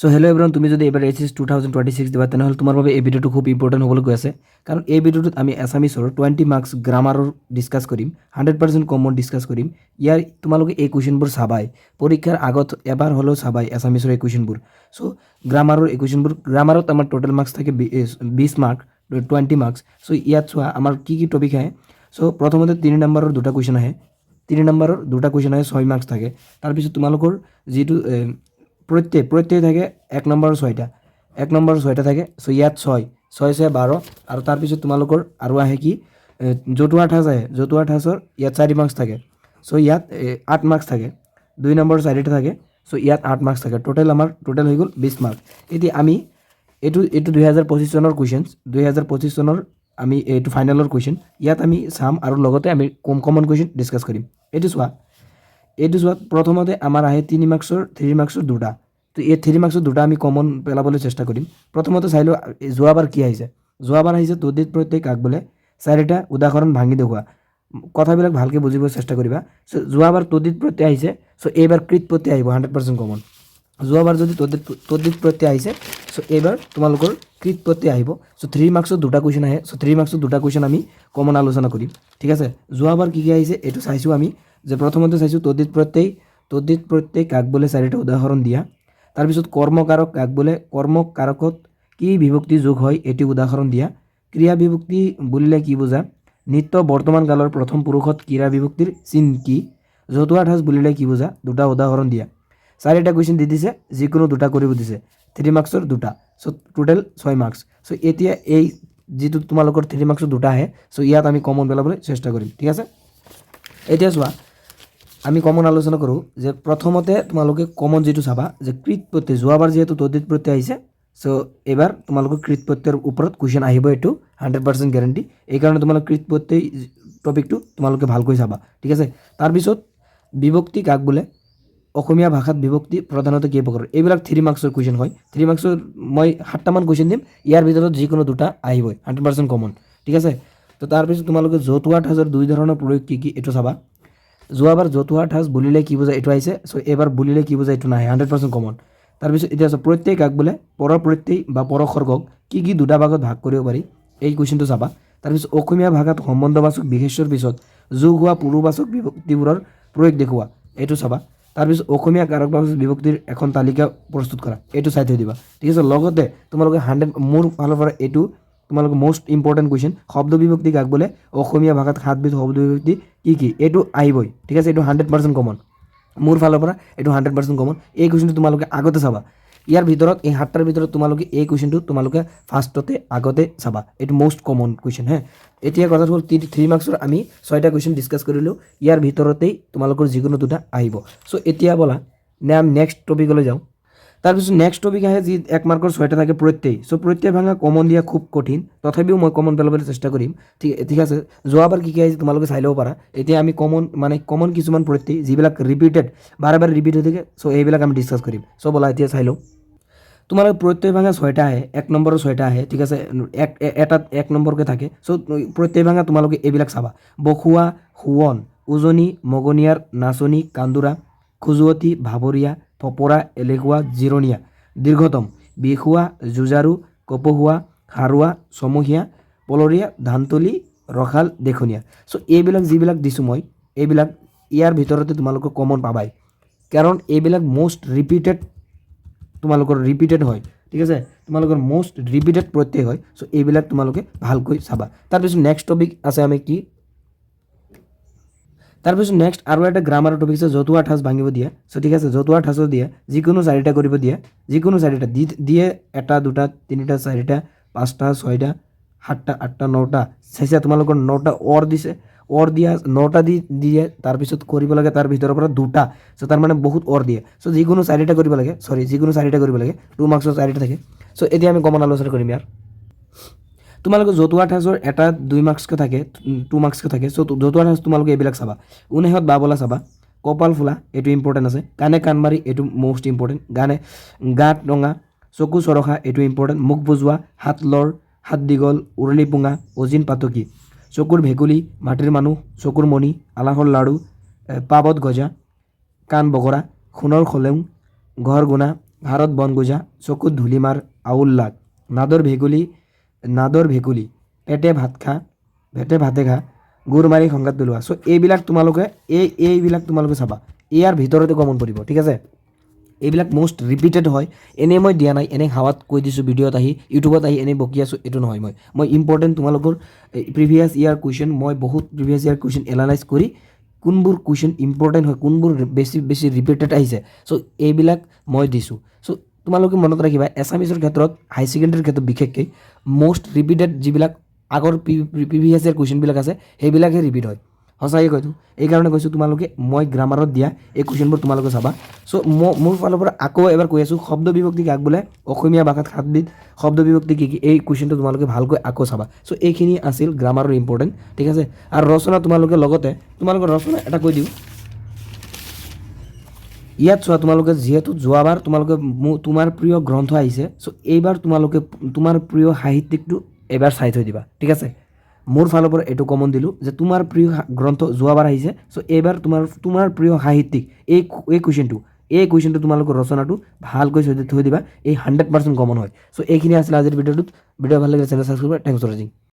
So hello' everyone, তুমি যদি এবাৰ এইচএছ 2026 দিবা তেনেহ'লে তোমাৰ বাবে এই ভিডিঅ'টো খুব ইম্পৰ্টেণ্ট হ'বলৈ গৈ আছে। কাৰণ এই ভিডিঅ'টোত আমি এছামিছৰ 20 মাৰ্কছ গ্ৰামাৰৰ ডিছকাছ কৰিম, 100% কমন ডিছকাছ কৰিম। ইয়াৰ তোমালোকে এই কুৱেশ্যনবোৰ চাবাই, পৰীক্ষাৰ আগত এবাৰ হ'লেও চাবাই এছামিছৰ এই কুৱেশ্যনবোৰ। চ' গ্ৰামাৰৰ এই কুৱেশ্যনবোৰ, গ্ৰামাৰত আমাৰ টোটেল মাৰ্কছ থাকে 20 মাৰ্ক, 20 মাৰ্কছ। চ' ইয়াত চোৱা আমাৰ কি কি টপিক আহে। চ' প্ৰথমতে 3 নম্বৰৰ দুটা কুৱেশ্যন আহে, 3 নম্বৰৰ দুটা কুৱেশ্যন আহে, 6 মাৰ্কছ থাকে। তাৰপিছত তোমালোকৰ যিটো প্ৰত্যেক থাকে 1 নম্বৰ 6টা, 1 নম্বৰ 6টা থাকে। চ' ইয়াত 6 6 6 12, আৰু তাৰপিছত তোমালোকৰ আৰু আহে কি জতুৱা ঠাঁচ আহে, জতুৱা ঠাঁচৰ ইয়াত 4 মাৰ্কছ থাকে। চ' ইয়াত 8 মাৰ্কছ থাকে, 2 নম্বৰ 4টা থাকে। চ' ইয়াত 8 মাৰ্কছ থাকে। টোটেল হৈ গ'ল 20 মাৰ্ক। এতিয়া আমি এইটো 2025 চনৰ কুৱেশ্যন, 2025 চনৰ আমি এইটো ফাইনেলৰ কুৱেশ্যন ইয়াত আমি চাম, আৰু লগতে আমি কমন কুৱেশ্যন ডিছকাছ কৰিম। এইটো চোৱা প্ৰথমতে আমাৰ আহে 3 মাৰ্কছৰ দুটা। তো এই 3 মাৰ্কছৰ দুটা আমি কমন পেলাবলৈ চেষ্টা কৰিম। প্ৰথমতে চাই লওঁ যোৱাবাৰ কি আহিছে। যোৱাবাৰ আহিছে তদ্ধিত প্ৰত্যয় কাক বোলে, 4টা উদাহৰণ ভাঙি দেখুওৱা। কথাবিলাক ভালকৈ বুজিব চেষ্টা কৰিবা। চ' যোৱাবাৰ তদ্ধিত প্ৰত্যয় আহিছে, চ' এইবাৰ কৃত প্ৰত্যয় আহিব 100% কমন। যোৱাবাৰ যদি তদ্ধিত প্ৰত্যয় আহিছে, চ' এইবাৰ তোমালোকৰ কৃত প্ৰত্যয় আহিব। চ' 3 মাৰ্কছৰ দুটা কুৱেশ্যন আহে। চ' 3 মাৰ্কছৰ দুটা কুৱেশ্যন আমি কমন আলোচনা কৰিম, ঠিক আছে। যোৱাবাৰ কি আহিছে এইটো চাইছোঁ আমি, যে প্ৰথমতে চাইছোঁ তদ্ধিত প্ৰত্যয় কাক বোলে 4টা উদাহৰণ দিয়া। তাৰপিছত কৰ্মকাৰক কাক বোলে, কৰ্মকাৰকত কি বিভক্তি যোগ হয় এটি উদাহৰণ দিয়া। ক্ৰিয়া বিভক্তি বুলিলে কি বুজা, নিত্য বৰ্তমান কালৰ প্ৰথম পুৰুষত ক্ৰিয়া বিভক্তিৰ চিন কি। জতুৱা ঠাঁচ বুলিলে কি বুজা, দুটা উদাহৰণ দিয়া। 4টা কুৱেশ্যন দি দিছে, যিকোনো দুটা কৰিব দিছে, 3 মাৰ্কছৰ দুটা। চ' টোটেল 6 মাৰ্কছ। চ' এতিয়া এই যিটো তোমালোকৰ 3 মাৰ্কছৰ দুটা আহে, চ' ইয়াত আমি কমন পেলাবলৈ চেষ্টা কৰিম, ঠিক আছে। এতিয়া চোৱা আমি কমন আলোচনা কৰোঁ, যে প্ৰথমতে তোমালোকে কমন যিটো চাবা, যে কৃত প্ৰত্যয়, যোৱাবাৰ যিহেতু তদ্ধিত প্ৰত্যয় আহিছে, চ' এইবাৰ তোমালোকৰ কৃত প্ৰত্যয়ৰ ওপৰত কুৱেশ্যন আহিব, এইটো 100% গেৰেণ্টি। এইকাৰণে তোমালোকে কৃত প্ৰত্যয় টপিকটো তোমালোকে ভালকৈ চাবা, ঠিক আছে। তাৰপিছত বিভক্তি কাক বোলে, অসমীয়া ভাষাত বিভক্তি প্ৰধানতঃ কেই প্ৰকাৰৰ। এইবিলাক 3 মাৰ্কছৰ কুৱেশ্যন হয়। 3 মাৰ্কছৰ মই 7টামান কুৱেশ্যন দিম, ইয়াৰ ভিতৰত যিকোনো দুটা আহিবই, 100% কমন, ঠিক আছে। তো তাৰপিছত তোমালোকে জতুৱা ঠাঁচৰ 2 ধৰণৰ প্ৰয়োগ কি এইটো চাবা। যোৱাবাৰ জতুৱা ঠাঁচ বুলিলে কি বুজা এইটো আহিছে, চ' এইবাৰ বুলিলে কি বুজা এইটো নাহে, 100% কমন। তাৰপিছত এতিয়া প্ৰত্যয় কাক বোলে, পৰ প্ৰত্যয় বা পৰসৰ্গক কি দুটা ভাগত ভাগ কৰিব পাৰি, এই কুৱেশ্যনটো চাবা। তাৰপিছত অসমীয়া ভাষাত সম্বন্ধবাচক বিশেষ্যৰ পিছত যোগ হোৱা পুৰুবাচক বিভক্তিবোৰৰ প্ৰয়োগ দেখুওৱা, এইটো চাবা। তাৰপিছত অসমীয়া কাৰকবাচক বিভক্তিৰ এখন তালিকা প্ৰস্তুত কৰা, এইটো চাই থৈ দিবা, ঠিক আছে। লগতে তোমালোকে 100 মোৰ ফালৰ পৰা এইটো তোমালোকে মোষ্ট ইম্পৰ্টেণ্ট কুৱেশ্যন, শব্দ বিভক্তি কাক বোলে, অসমীয়া ভাষাত 7বিধ শব্দ বিভক্তি কি এইটো আহিবই, ঠিক আছে। এইটো 100% কমন, মোৰ ফালৰ পৰা এইটো 100% কমন। এই কুৱেশ্যনটো তোমালোকে আগতে চাবা। ইয়াৰ ভিতৰত এই 7টাৰ ভিতৰত তোমালোকে এই কুৱেশ্যনটো তোমালোকে ফাৰ্ষ্টতে আগতে চাবা, এইটো মোষ্ট কমন কুৱেশ্যন হে। এতিয়া কথা হ'ল 3 মাৰ্কছৰ আমি 6টা কুৱেশ্যন ডিছকাছ কৰিলোঁ, ইয়াৰ ভিতৰতেই তোমালোকৰ যিকোনো দুটা আহিব। চ' এতিয়া ব'লা নেক্সট টপিকলৈ যাওঁ। তাৰপিছত নেক্সট টপিক আহে যি 1 মাৰ্কৰ 6টা থাকে প্ৰত্যয়। চ' প্ৰত্যয় ভাঙা কমন দিয়া খুব কঠিন, তথাপিও মই কমন পেলাবলৈ চেষ্টা কৰিম, ঠিক আছে। যোৱাবাৰ কি আহিছে তোমালোকে চাই ল'ব পাৰা। এতিয়া আমি কমন কিছুমান প্ৰত্যয় যিবিলাক ৰিপিটেড, বাৰে বাৰে ৰিপিট হৈ থাকে, চ' এইবিলাক আমি ডিছকাছ কৰিম। চ' ব'লা এতিয়া চাই লওঁ। তোমালোকে প্ৰত্যয় ভাঙা 6টা আহে, 1 নম্বৰৰ 6টা আহে, ঠিক আছে। এটাত 1 নম্বৰকৈ থাকে। চ' প্ৰত্যয় ভাঙা তোমালোকে এইবিলাক চাবা। বসুৱা, সোৱণ, উজনি, মগনিয়াৰ, নাচনি, কান্দোৰা, খজুৱতী, ভাৱৰীয়া, ফপৰা, এলেহুৱা, জিৰণীয়া, দীৰ্ঘতম, বিহুৱা, যুঁজাৰু, কপহুৱা, খাৰুৱা, ছমহীয়া, পলৰীয়া, ধানতলী, ৰসাল, দেখনীয়া। চ' এইবিলাক যিবিলাক দিছোঁ মই, এইবিলাক ইয়াৰ ভিতৰতে তোমালোকে কমন পাবাই, কাৰণ এইবিলাক মোষ্ট ৰিপিটেড, তোমালোকৰ ৰিপিটেড হয়, ঠিক আছে। তোমালোকৰ মোষ্ট ৰিপিটেড প্ৰত্যয় হয়। চ' এইবিলাক তোমালোকে ভালকৈ চাবা। তাৰপিছত নেক্সট টপিক আছে আমি কি, তাৰপিছত নেক্সট আৰু এটা গ্ৰামাৰৰ টপিক আছে জতুৱা ঠাঁচ ভাঙিব দিয়ে। চ' ঠিক আছে, জতুৱা ঠাঁচৰ দিয়ে যিকোনো 4টা কৰিব দিয়ে, যিকোনো 4টা দিয়ে, 1 2 3 4 5 6 7 8 9টা চাইছা। তোমালোকৰ 9টা দিছে, দিয়া 9টা দিয়ে, তাৰপিছত কৰিব লাগে তাৰ ভিতৰৰ পৰা 2টা। চ' তাৰ মানে বহুত দিয়ে। চ' যিকোনো 4টা কৰিব লাগে, যিকোনো 4টা কৰিব লাগে, 2 মাৰ্কছৰ 4টা থাকে। চ' এতিয়া আমি কমন আলোচনা কৰিম ইয়াৰ। তোমালোকে জতুৱা ঠাঁচৰ এটা 2 মাৰ্কছকৈ থাকে, 2 মাৰ্কছকৈ থাকে। চ' জতুৱা ঠাঁচ তোমালোকে এইবিলাক চাবা। উনেহত বাবলা চাবা, কপাল ফুলা এইটো ইম্পৰ্টেণ্ট আছে, কাণে কাণ মাৰি এইটো মোষ্ট ইম্পৰ্টেণ্ট, গাত ৰঙা, চকু চৰখা এইটো ইম্পৰ্টেণ্ট, মুখ বুজোৱা, হাত লৰ, হাত দীঘল, উৰুলি পোঙা, অজিন পাতকী, চকুৰ ভেকুলী, মাটিৰ মানুহ, চকুৰ মণি, আলাসৰ লাড়ু, পাবত গজা, কাণ বগৰা, সোণৰ খলেং, ঘৰ গুণা, ঘাড়ত বন গোজা, চকুত ধূলিমাৰ, আউল লাগ, নাদৰ ভেকুলী, পেটে ভাতে খা, গুৰ মাৰি সংঘাত পেলোৱা। চ' এইবিলাক তোমালোকে চাবা, ইয়াৰ ভিতৰতে কমন পৰিব, ঠিক আছে। এইবিলাক মষ্ট ৰিপিটেড হয়, এনেই মই দিয়া নাই, এনেই হাৱাত কৈ দিছোঁ ভিডিঅ'ত আহি, ইউটিউবত আহি এনেই বকি আছোঁ, এইটো নহয়। মই ইম্পৰ্টেণ্ট তোমালোকৰ প্ৰিভিয়াছ ইয়াৰ কুৱেশ্যন, মই বহুত প্ৰিভিয়াছ ইয়াৰ কুৱেশ্যন এনালাইজ কৰি কোনবোৰ কুৱেশ্যন ইম্পৰ্টেণ্ট হয়, কোনবোৰ বেছি ৰিপিটেড আহিছে, চ' এইবিলাক মই দিছোঁ। চ' তোমালোকে মনত ৰাখিবা, এছামিছৰ ক্ষেত্ৰত হাই ছেকেণ্ডেৰীৰ ক্ষেত্ৰত বিশেষকৈ মষ্ট ৰিপিটেড যিবিলাক আগৰ প্ৰিভিয়াছ ইয়াৰ কুৱেশ্যনবিলাক আছে, সেইবিলাকহে ৰিপিট হয়। সঁচাকৈ কৈছোঁ, এইকাৰণে কৈছোঁ তোমালোকে মই গ্ৰামাৰত দিয়া এই কুৱেশ্যনবোৰ তোমালোকে চাবা। চ' মোৰ ফালৰ পৰা আকৌ এবাৰ কৈ আছোঁ, শব্দ বিভক্তি কাক বোলে, অসমীয়া ভাষাত 7বিধ শব্দ বিভক্তি কি কি, এই কুৱেশ্যনটো তোমালোকে ভালকৈ আকৌ চাবা। চ' এইখিনি আছিল গ্ৰামাৰৰ ইম্পৰ্টেণ্ট, ঠিক আছে। আৰু ৰচনা তোমালোকে লগতে তোমালোকৰ ৰচনা এটা কৈ দিওঁ। ইয়াত চোৱা, তোমালোকে যিহেতু যোৱাবাৰ তোমালোকে তোমাৰ প্ৰিয় গ্ৰন্থ আহিছে, চ' এইবাৰ তোমালোকে তোমাৰ প্ৰিয় সাহিত্যিকটো এবাৰ চাই থৈ দিবা, ঠিক আছে। মোৰ ফালৰ পৰা এইটো কমন দিলোঁ যে তোমাৰ প্ৰিয় গ্ৰন্থ যোৱাবাৰ আহিছে, চ' এইবাৰ তোমাৰ প্ৰিয় সাহিত্যিক এই কুৱেশ্যনটো তোমালোকৰ ৰচনাটো ভালকৈ থৈ দিবা, এই 100% কমন হয়। চ' এইখিনি আছিলে আজিৰ ভিডিঅ'টোত। ভিডিঅ' ভাল লাগিলে চেনেল ছাবস্ক্ৰাইব কৰা, থেংকছ ফৰ ৱাচিং।